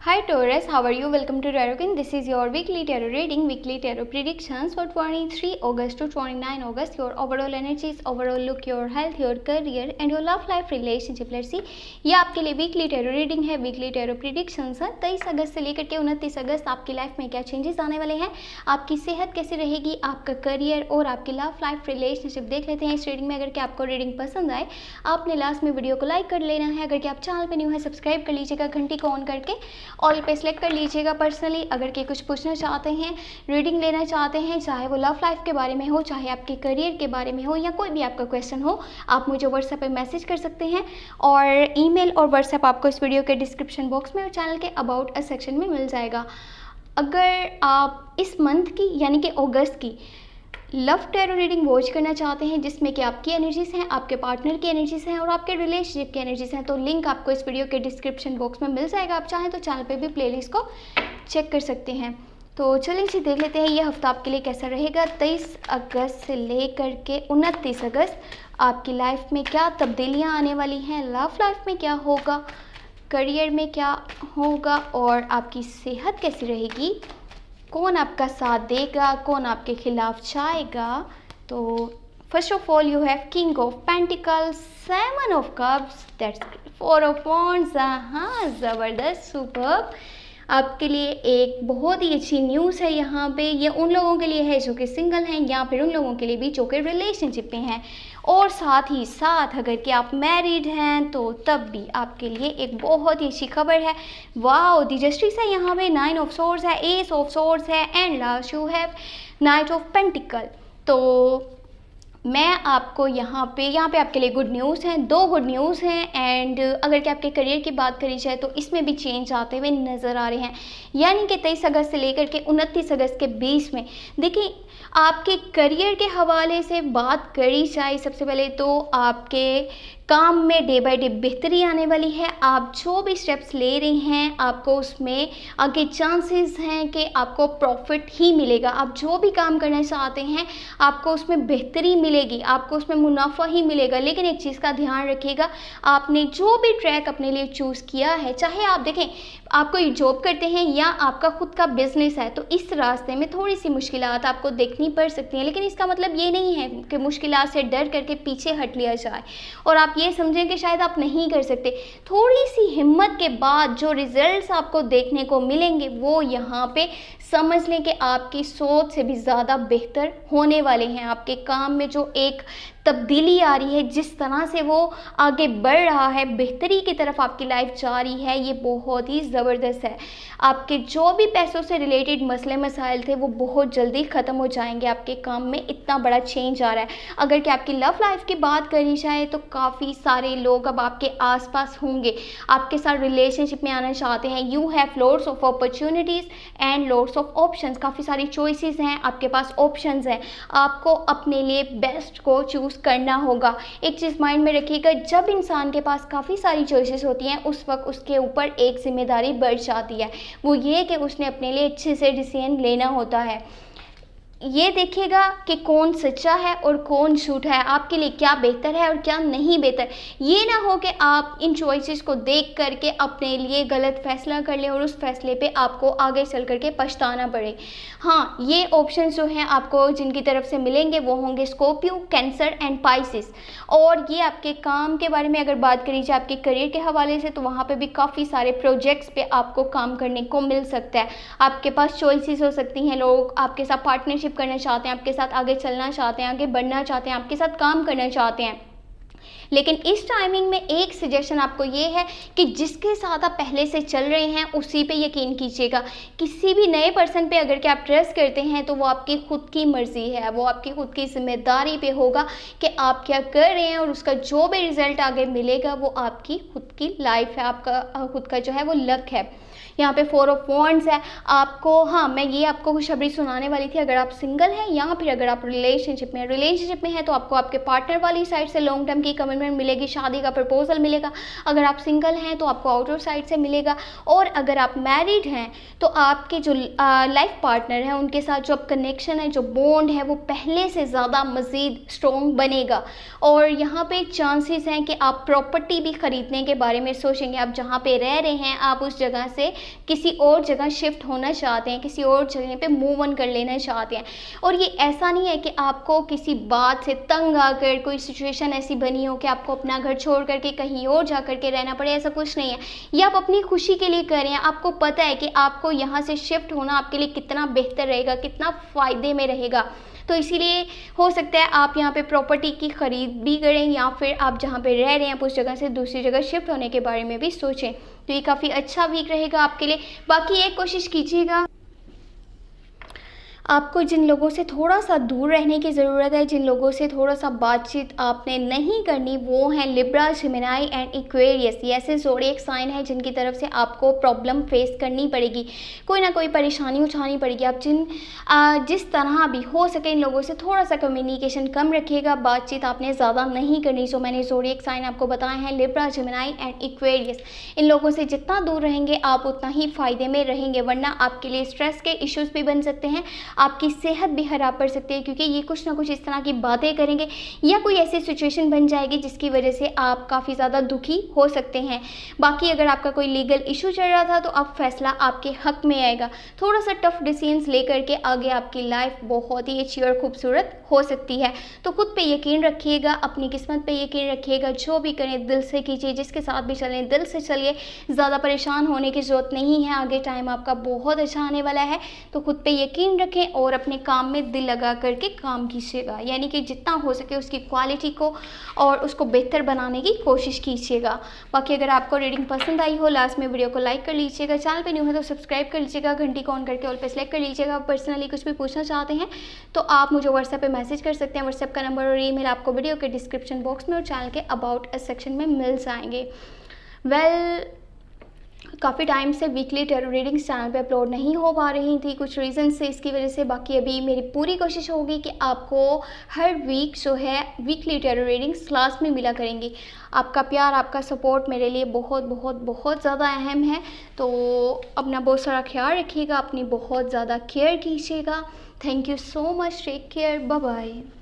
Hi Taurus, how are you? Welcome to Tarot. This is your weekly tarot reading, weekly tarot predictions for 23 August to 29 August. Your overall energies, overall look, your health, your career and your love life relationship. Let's see. ये आपके लिए weekly tarot reading है, weekly tarot predictions है। 23 अगस्त से लेकर के 29 अगस्त आपकी life में क्या चेंजेस आने वाले हैं, आपकी सेहत कैसी रहेगी, आपका करियर और आपकी लव लाइफ रिलेशनशिप देख लेते हैं इस रीडिंग में। अगर कि आपको रीडिंग पसंद आए, आपने लास्ट में वीडियो को लाइक कर लेना है। अगर कि आप चैनल पर न्यू है, सब्सक्राइब कर लीजिएगा, घंटी को ऑन करके ऑल पे सेलेक्ट कर लीजिएगा। पर्सनली अगर कि कुछ पूछना चाहते हैं, रीडिंग लेना चाहते हैं, चाहे वो लव लाइफ के बारे में हो, चाहे आपके करियर के बारे में हो या कोई भी आपका क्वेश्चन हो, आप मुझे व्हाट्सएप पे मैसेज कर सकते हैं। और ईमेल और व्हाट्सएप आपको इस वीडियो के डिस्क्रिप्शन बॉक्स में और चैनल के अबाउट अस सेक्शन में मिल जाएगा। अगर आप इस मंथ की यानी कि अगस्त की लव टैरो रीडिंग वॉच करना चाहते हैं जिसमें कि आपकी एनर्जीज हैं, आपके पार्टनर की एनर्जीज हैं और आपके रिलेशनशिप की एनर्जीज हैं, तो लिंक आपको इस वीडियो के डिस्क्रिप्शन बॉक्स में मिल जाएगा। आप चाहें तो चैनल पे भी प्लेलिस्ट को चेक कर सकते हैं। तो चलिए जी देख लेते हैं ये हफ्ता आपके लिए कैसा रहेगा। 23 अगस्त से लेकर के 29 अगस्त आपकी लाइफ में क्या तब्दीलियाँ आने वाली हैं, लव लाइफ में क्या होगा, करियर में क्या होगा और आपकी सेहत कैसी रहेगी, कौन आपका साथ देगा, कौन आपके खिलाफ जाएगा। तो first of all you have king of pentacles, 7 of cups, that's 4 of wands. हाँ ज़बरदस्त, सुपर्ब। आपके लिए एक बहुत ही अच्छी न्यूज़ है यहाँ पे। ये उन लोगों के लिए है जो कि सिंगल हैं या फिर उन लोगों के लिए भी जो कि रिलेशनशिप में हैं, और साथ ही साथ अगर कि आप मैरिड हैं तो तब भी आपके लिए एक बहुत ही अच्छी खबर है। वाओ, दी जस्टिस है यहाँ पे, 9 ऑफ सोर्ड्स है, एस ऑफ सोर्ड्स है and last you have night of pentacle. तो मैं आपको यहाँ पे आपके लिए गुड न्यूज़ हैं, 2 गुड न्यूज़ हैं। एंड अगर कि आपके करियर की बात करी जाए तो इसमें भी चेंज आते हुए नज़र आ रहे हैं। यानी कि 23 अगस्त से लेकर के 29 अगस्त के बीच में देखिए आपके करियर के हवाले से बात करी जाए, सबसे पहले तो आपके काम में डे बाय डे बेहतरी आने वाली है। आप जो भी स्टेप्स ले रहे हैं आपको उसमें आगे चांसेस हैं कि आपको प्रॉफिट ही मिलेगा। आप जो भी काम करना चाहते हैं आपको उसमें बेहतरी मिलेगी, आपको उसमें मुनाफा ही मिलेगा। लेकिन एक चीज़ का ध्यान रखिएगा, आपने जो भी ट्रैक अपने लिए चूज़ किया है, चाहे आप देखें आप कोई जॉब करते हैं या आपका खुद का बिजनेस है, तो इस रास्ते में थोड़ी सी मुश्किलात आपको देखनी पड़ सकती हैं। लेकिन इसका मतलब ये नहीं है कि मुश्किलात से डर करके पीछे हट लिया जाए और आप ये समझें कि शायद आप नहीं कर सकते। थोड़ी सी हिम्मत के बाद जो रिजल्ट्स आपको देखने को मिलेंगे वो यहाँ पे समझ लें कि आपकी सोच से भी ज़्यादा बेहतर होने वाले हैं। आपके काम में जो एक तब्दीली आ रही है, जिस तरह से वो आगे बढ़ रहा है, बेहतरी की तरफ आपकी लाइफ जा रही है, ये बहुत ही ज़बरदस्त है। आपके जो भी पैसों से रिलेटेड मसले मसाइल थे वो बहुत जल्दी ख़त्म हो जाएंगे। आपके काम में इतना बड़ा चेंज आ रहा है। अगर कि आपकी लव लाइफ की बात करी जाए तो काफ़ी सारे लोग अब आपके आसपास होंगे, आपके साथ रिलेशनशिप में आना चाहते हैं। You have lots of opportunities and lots of options, काफ़ी सारी चॉइसेस हैं, आपके पास ऑप्शंस हैं। आपको अपने लिए बेस्ट को चूज़ करना होगा। एक चीज़ माइंड में रखिएगा, जब इंसान के पास काफ़ी सारी चॉइसेस होती हैं उस वक्त उसके ऊपर एक जिम्मेदारी बढ़ जाती है, वो ये कि उसने अपने लिए अच्छे से डिसीजन लेना होता है। ये देखिएगा कि कौन सच्चा है और कौन झूठा है, आपके लिए क्या बेहतर है और क्या नहीं बेहतर। ये ना हो कि आप इन चॉइसेस को देख करके अपने लिए गलत फैसला कर लें और उस फैसले पे आपको आगे चल करके पछताना पड़े। हाँ, ये ऑप्शन जो हैं आपको जिनकी तरफ से मिलेंगे वो होंगे स्कॉर्पियो, कैंसर एंड पाइसिस। और ये आपके काम के बारे में अगर बात करी जाए आपके करियर के हवाले से, तो वहाँ पे भी काफ़ी सारे प्रोजेक्ट्स पे आपको काम करने को मिल सकता है। आपके पास चॉइसेस हो सकती हैं, लोग आपके साथ पार्टनरशिप करना चाहते हैं, आपके साथ आगे चलना चाहते हैं, आगे बढ़ना चाहते हैं, आपके साथ काम करना चाहते हैं। लेकिन इस टाइमिंग में एक सजेशन आपको ये है कि जिसके साथ आप पहले से चल रहे हैं उसी पे यकीन कीजिएगा। किसी भी नए पर्सन पे अगर कि आप ट्रस्ट करते हैं तो वो आपकी खुद की मर्ज़ी है, वो आपकी खुद की जिम्मेदारी पे होगा कि आप क्या कर रहे हैं और उसका जो भी रिज़ल्ट आगे मिलेगा वो आपकी खुद की लाइफ है, आपका खुद का जो है वो लक है। यहाँ पे 4 ऑफ वॉन्ड्स है। आपको, हाँ, मैं ये आपको खुशखबरी सुनाने वाली थी। अगर आप सिंगल हैं या फिर अगर आप रिलेशनशिप में हैं तो आपको आपके पार्टनर वाली साइड से लॉन्ग टर्म की कमिटमेंट एंगेजमेंट मिलेगी, शादी का प्रपोजल मिलेगा। अगर आप सिंगल हैं तो आपको आउटर साइड से मिलेगा, और अगर आप मैरिड हैं तो आपके जो लाइफ पार्टनर हैं उनके साथ जो कनेक्शन है, जो बॉन्ड है, वो पहले से ज़्यादा मज़ीद स्ट्रॉन्ग बनेगा। और यहाँ पे चांसेस हैं कि आप प्रॉपर्टी भी ख़रीदने के बारे में सोचेंगे। आप जहाँ पे रह रहे हैं आप उस जगह से किसी और जगह शिफ्ट होना चाहते हैं, किसी और जगह पे मूव ऑन कर लेना चाहते हैं। और ये ऐसा नहीं है कि आपको किसी बात से तंग आकर कोई सिचुएशन ऐसी बनी हो कि आपको अपना घर छोड़ करके कहीं और जा करके रहना पड़े, ऐसा कुछ नहीं है। ये आप अपनी खुशी के लिए कर रहे हैं। आपको पता है कि आपको यहाँ से शिफ्ट होना आपके लिए कितना बेहतर रहेगा, कितना फ़ायदे में रहेगा। तो इसीलिए हो सकता है आप यहाँ पे प्रॉपर्टी की ख़रीद भी करें, या फिर आप जहाँ पे रह रहे हैं आप उस जगह से दूसरी जगह शिफ्ट होने के बारे में भी सोचें। तो ये काफ़ी अच्छा वीक रहेगा आपके लिए। बाकी एक कोशिश कीजिएगा, आपको जिन लोगों से थोड़ा सा दूर रहने की ज़रूरत है, जिन लोगों से थोड़ा सा बातचीत आपने नहीं करनी, वो हैं लिब्रा, जेमिनी एंड एक्वेरियस। ये ऐसे ज़ोडिएक साइन है जिनकी तरफ से आपको प्रॉब्लम फेस करनी पड़ेगी, कोई ना कोई परेशानी उठानी पड़ेगी। आप जिस तरह भी हो सके इन लोगों से थोड़ा सा कम्युनिकेशन कम रखिएगा, बातचीत आपने ज़्यादा नहीं करनी। जो मैंने ज़ोडिएक साइन आपको बताए हैं, लिब्रा, जेमिनी एंड एक्वेरियस, इन लोगों से जितना दूर रहेंगे आप उतना ही फ़ायदे में रहेंगे, वरना आपके लिए स्ट्रेस के इश्यूज़ भी बन सकते हैं, आपकी सेहत भी खराब पड़ सकती है, क्योंकि ये कुछ ना कुछ इस तरह की बातें करेंगे, या कोई ऐसी सिचुएशन बन जाएगी जिसकी वजह से आप काफ़ी ज़्यादा दुखी हो सकते हैं। बाकी अगर आपका कोई लीगल इशू चल रहा था तो अब फैसला आपके हक में आएगा। थोड़ा सा टफ डिसीजंस लेकर के आगे आपकी लाइफ बहुत ही अच्छी और खूबसूरत हो सकती है। तो खुद पे यकीन रखिएगा, अपनी किस्मत पे यकीन रखिएगा, जो भी करें दिल से कीजिए, जिसके साथ भी चलें दिल से चलिए, ज़्यादा परेशान होने की ज़रूरत नहीं है। आगे टाइम आपका बहुत अच्छा आने वाला है। तो खुद पे यकीन रखें और अपने काम में दिल लगा करके काम कीजिएगा, यानी कि जितना हो सके उसकी क्वालिटी को और उसको बेहतर बनाने की कोशिश कीजिएगा। बाकी अगर आपको रीडिंग पसंद आई हो, लास्ट में वीडियो को लाइक कर लीजिएगा, चैनल पे न्यू है तो सब्सक्राइब कर लीजिएगा, घंटी को ऑन करके ऑल पे सेलेक्ट कर लीजिएगा। पर्सनली कुछ भी पूछना चाहते हैं तो आप मुझे व्हाट्सएप पे मैसेज कर सकते हैं। व्हाट्सएप का नंबर और ईमेल आपको वीडियो के डिस्क्रिप्शन बॉक्स में और चैनल के अबाउट सेक्शन में मिल जाएंगे। काफ़ी टाइम से वीकली टैरो रीडिंग्स चैनल पे अपलोड नहीं हो पा रही थी, कुछ रीज़न से, इसकी वजह से। बाकी अभी मेरी पूरी कोशिश होगी कि आपको हर वीक जो है वीकली टैरो रीडिंग्स क्लास में मिला करेंगी। आपका प्यार, आपका सपोर्ट मेरे लिए बहुत बहुत बहुत ज़्यादा अहम है। तो अपना बहुत सारा ख्याल रखिएगा, अपनी बहुत ज़्यादा केयर कीजिएगा। Thank you so much, take care, bye bye.